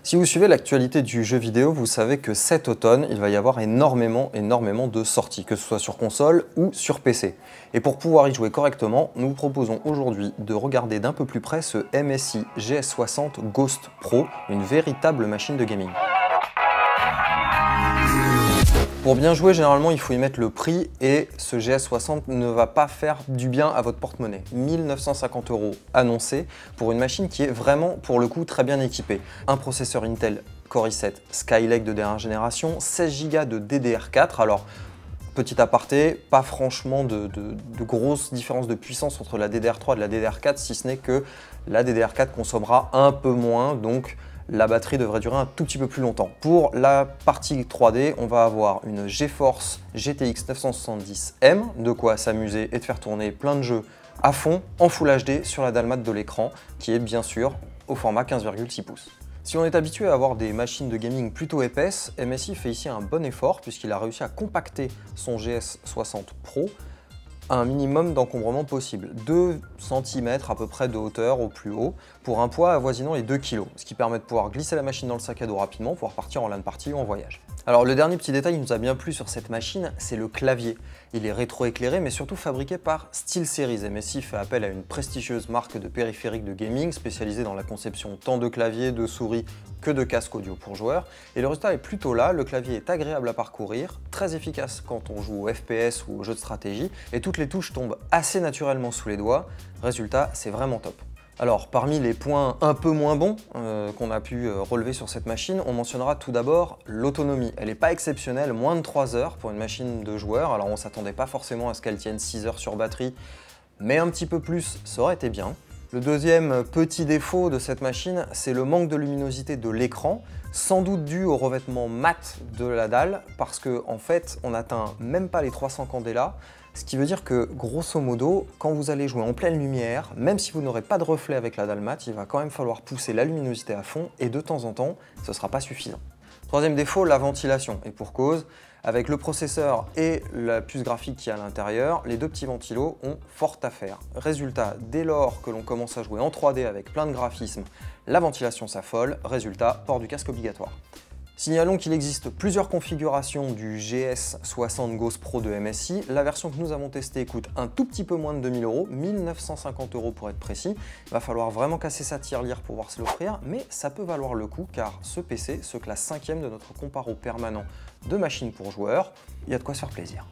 Si vous suivez l'actualité du jeu vidéo, vous savez que cet automne, il va y avoir énormément de sorties, que ce soit sur console ou sur PC. Et pour pouvoir y jouer correctement, nous vous proposons aujourd'hui de regarder d'un peu plus près ce MSI GS60 Ghost Pro, une véritable machine de gaming. Pour bien jouer, généralement, il faut y mettre le prix et ce GS60 ne va pas faire du bien à votre porte-monnaie. 1 950 € annoncés pour une machine qui est vraiment, pour le coup, très bien équipée. Un processeur Intel Core i7 Skylake de dernière génération, 16 Go de DDR4. Alors, petit aparté, pas franchement de grosses différences de puissance entre la DDR3 et la DDR4, si ce n'est que la DDR4 consommera un peu moins, donc la batterie devrait durer un tout petit peu plus longtemps. Pour la partie 3D, on va avoir une GeForce GTX 970M, de quoi s'amuser et de faire tourner plein de jeux à fond en Full HD sur la dalle-mate de l'écran, qui est bien sûr au format 15,6 pouces. Si on est habitué à avoir des machines de gaming plutôt épaisses, MSI fait ici un bon effort puisqu'il a réussi à compacter son GS60 Pro à un minimum d'encombrement possible, 2 cm à peu près de hauteur au plus haut, pour un poids avoisinant les 2 kg, ce qui permet de pouvoir glisser la machine dans le sac à dos rapidement, pouvoir partir en LAN party ou en voyage. Alors le dernier petit détail qui nous a bien plu sur cette machine, c'est le clavier. Il est rétro-éclairé mais surtout fabriqué par SteelSeries. MSI fait appel à une prestigieuse marque de périphériques de gaming spécialisée dans la conception tant de claviers, de souris que de casques audio pour joueurs. Et le résultat est plutôt là, le clavier est agréable à parcourir, très efficace quand on joue au FPS ou aux jeux de stratégie, et toutes les touches tombent assez naturellement sous les doigts. Résultat, c'est vraiment top. Alors, parmi les points un peu moins bons qu'on a pu relever sur cette machine, on mentionnera tout d'abord l'autonomie. Elle n'est pas exceptionnelle, moins de 3 heures pour une machine de joueur. Alors, on ne s'attendait pas forcément à ce qu'elle tienne 6 heures sur batterie, mais un petit peu plus, ça aurait été bien. Le deuxième petit défaut de cette machine, c'est le manque de luminosité de l'écran, sans doute dû au revêtement mat de la dalle, parce qu'en fait, on n'atteint même pas les 300 candela. Ce qui veut dire que, grosso modo, quand vous allez jouer en pleine lumière, même si vous n'aurez pas de reflet avec la dalle mat, il va quand même falloir pousser la luminosité à fond et de temps en temps, ce ne sera pas suffisant. Troisième défaut, la ventilation. Et pour cause, avec le processeur et la puce graphique qui est à l'intérieur, les deux petits ventilos ont fort à faire. Résultat, dès lors que l'on commence à jouer en 3D avec plein de graphismes, la ventilation s'affole. Résultat, port du casque obligatoire. Signalons qu'il existe plusieurs configurations du GS60 Ghost Pro de MSI. La version que nous avons testée coûte un tout petit peu moins de 2000 €, 1 950 € pour être précis. Il va falloir vraiment casser sa tirelire pour pouvoir se l'offrir, mais ça peut valoir le coup car ce PC se classe 5e de notre comparo permanent de machines pour joueurs. Il y a de quoi se faire plaisir.